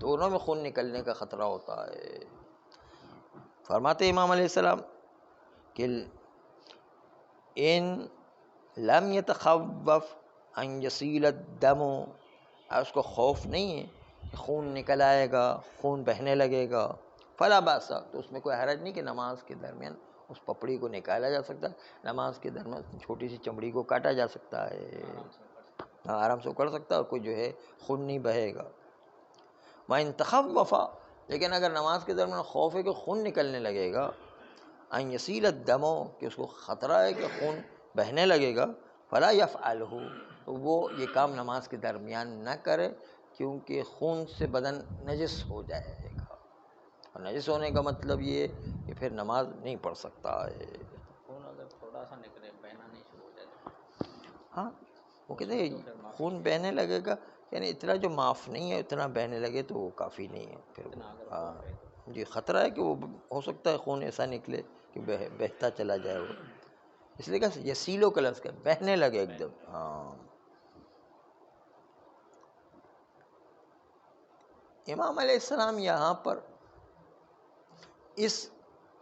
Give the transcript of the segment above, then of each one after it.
دونوں میں خون نکلنے کا خطرہ ہوتا ہے۔ فرماتے امام علیہ السلام کہ ان لم يتخوف ان يسيل الدم، اس کو خوف نہیں ہے کہ خون نکل آئے گا، خون بہنے لگے گا، فلا باس، تو اس میں کوئی حرج نہیں کہ نماز کے درمیان اس پپڑی کو نکالا جا سکتا ہے، نماز کے درمیان چھوٹی سی چمڑی کو کاٹا جا سکتا ہے، آرام سے کر سکتا ہے، اور کوئی جو ہے خون نہیں بہے گا۔ وَإِن تَخَوَّفَ، لیکن اگر نماز کے درمیان خوف ہے کہ خون نکلنے لگے گا، ان یسیل الدم، کہ اس کو خطرہ ہے کہ خون بہنے لگے گا، فلا یفعلہ، تو وہ یہ کام نماز کے درمیان نہ کرے، کیونکہ خون سے بدن نجس ہو جائے گا، اور نجس ہونے کا مطلب یہ ہے کہ پھر نماز نہیں پڑھ سکتا ہے۔ خون اگر تھوڑا سا نکلے، بہنا نہیں شروع ہو جائے، ہاں وہ کہتے ہیں خون بہنے لگے گا، یعنی اتنا جو معاف نہیں ہے، اتنا بہنے لگے تو وہ کافی نہیں ہے پھر۔ ہاں جی، خطرہ ہے کہ وہ ہو سکتا ہے خون ایسا نکلے کہ بہتا چلا جائے، وہ اس لیے کہ یسیلو کا لفظ کا بہنے لگے ایک دم۔ ہاں، امام علیہ السلام یہاں پر اس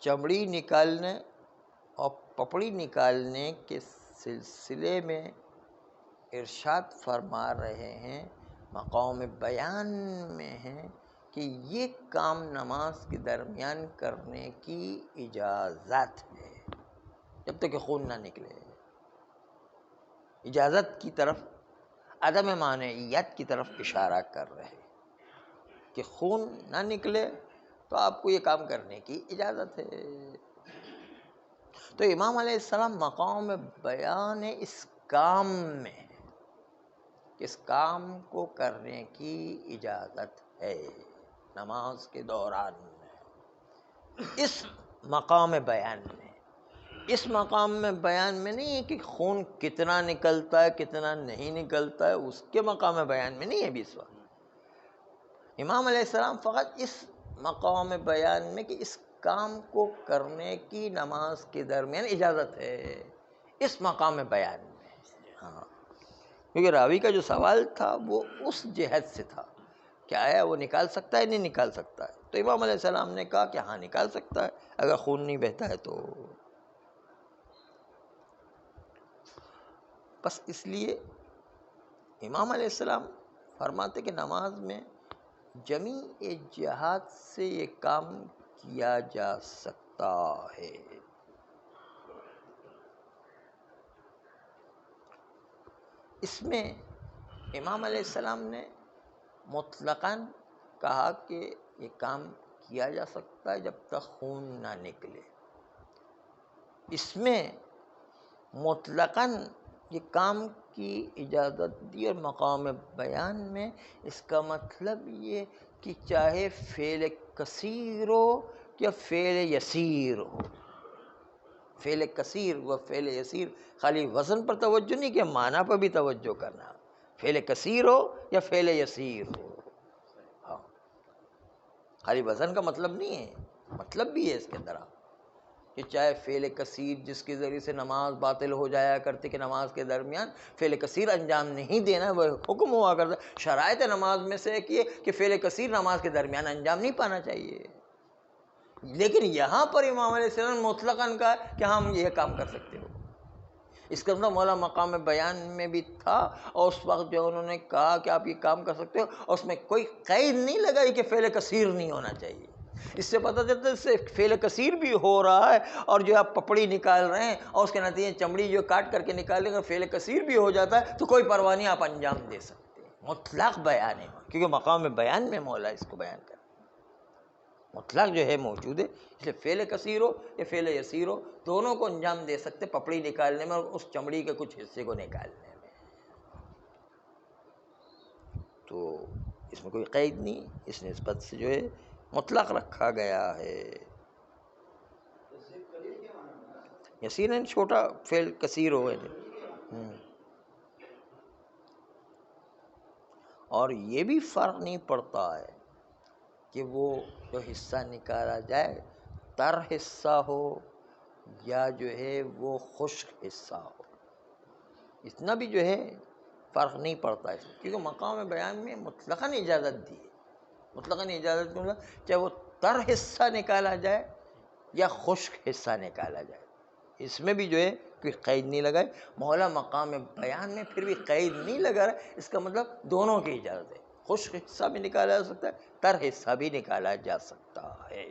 چمڑی نکالنے اور پپڑی نکالنے کے سلسلے میں ارشاد فرما رہے ہیں، مقام بیان میں ہے کہ یہ کام نماز کے درمیان کرنے کی اجازت ہے، جب تک کہ خون نہ نکلے۔ اجازت کی طرف، عدم مانعیت کی طرف اشارہ کر رہے ہیں کہ خون نہ نکلے تو آپ کو یہ کام کرنے کی اجازت ہے۔ تو امام علیہ السلام مقام بیان اس کام میں، اس کام کو کرنے کی اجازت ہے نماز کے دوران میں، اس مقام بیان میں، اس مقام میں بیان میں نہیں ہے کہ خون کتنا نکلتا ہے کتنا نہیں نکلتا ہے، اس کے مقام بیان میں نہیں ہے ابھی اس وقت۔ امام علیہ السلام فقط اس مقام بیان میں کہ اس کام کو کرنے کی نماز کے درمیان اجازت ہے، اس مقام بیان میں۔ ہاں، کیونکہ راوی کا جو سوال تھا وہ اس جہت سے تھا کہ آیا وہ نکال سکتا ہے نہیں نکال سکتا ہے، تو امام علیہ السلام نے کہا کہ ہاں نکال سکتا ہے اگر خون نہیں بہتا ہے تو۔ بس اس لیے امام علیہ السلام فرماتے کہ نماز میں جمیع جہات سے یہ کام کیا جا سکتا ہے۔ اس میں امام علیہ السلام نے مطلقاً کہا کہ یہ کام کیا جا سکتا ہے جب تک خون نہ نکلے، اس میں مطلقاً یہ کام کی اجازت دی، اور مقام بیان میں اس کا مطلب یہ کہ چاہے فعل کثیر ہو یا فعل یسیر ہو، فعل کثیر و فعل یسیر، خالی وزن پر توجہ نہیں کہ معنی پر بھی توجہ کرنا، فعل کثیر ہو یا فعل یسیر ہو، ہاں، خالی وزن کا مطلب نہیں ہے، مطلب بھی ہے اس کے اندر کہ چاہے فعل کثیر جس کے ذریعے سے نماز باطل ہو جایا کرتی کہ نماز کے درمیان فعل کثیر انجام نہیں دینا، وہ حکم ہوا کرتا، شرائط نماز میں سے ایک یہ کہ فعل کثیر نماز کے درمیان انجام نہیں پانا چاہیے، لیکن یہاں پر امام علیہ السلام نے مطلقاً کہا کہ ہم یہ کام کر سکتے ہو۔ اس کے اندر مولا مقام بیان میں بھی تھا، اور اس وقت جو انہوں نے کہا کہ آپ یہ کام کر سکتے ہو، اور اس میں کوئی قید نہیں لگائی کہ فعل کثیر نہیں ہونا چاہیے۔ اس سے پتہ چلتا ہے اس سے فعل کثیر بھی ہو رہا ہے، اور جو آپ پپڑی نکال رہے ہیں اور اس کے نتیجے چمڑی جو کاٹ کر کے نکالیں گے فعل کثیر بھی ہو جاتا ہے، تو کوئی پرواہ نہیں، آپ انجام دے سکتے ہیں۔ مطلق بیان ہے، کیونکہ مقام بیان میں مولا اس کو بیان کر مطلق جو ہے موجود ہے، اس لیے فعل کثیر ہو یا فعل یسیر ہو دونوں کو انجام دے سکتے، پپڑی نکالنے میں اور اس چمڑی کے کچھ حصے کو نکالنے میں، تو اس میں کوئی قید نہیں، اس نسبت سے جو ہے مطلق رکھا گیا ہے۔ یسیراً چھوٹا فعل کثیر ہو ہے، اور یہ بھی فرق نہیں پڑتا ہے کہ وہ جو حصہ نکالا جائے تر حصہ ہو یا جو ہے وہ خشک حصہ ہو، اتنا بھی جو ہے فرق نہیں پڑتا ہے، کیونکہ مقام بیان میں مطلقاً اجازت دی ہے مطلقاً اجازت کا مطلب چاہے وہ تر حصہ نکالا جائے یا خشک حصہ نکالا جائے، اس میں بھی جو ہے کوئی قید نہیں لگائے. مولا مقام بیان میں پھر بھی قید نہیں لگا رہا، اس کا مطلب دونوں کی اجازت ہے. خشک حصہ بھی نکالا جا سکتا ہے، تر حصہ بھی نکالا جا سکتا ہے.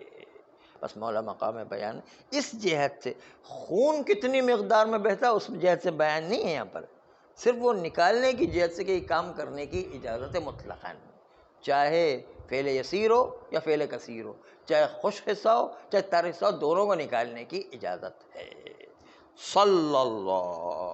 بس مولا مقام بیان اس جہت سے خون کتنی مقدار میں بہتا ہے اس جہت سے بیان نہیں ہے یہاں پر، صرف وہ نکالنے کی جہت سے کہ یہ کام کرنے کی اجازت ہے مطلقاً، چاہے فعل یسیر ہو یا فعل کثیر ہو، چاہے خشک حصہ ہو چاہے تر حصہ ہو، دونوں کو نکالنے کی اجازت ہے. صلی اللہ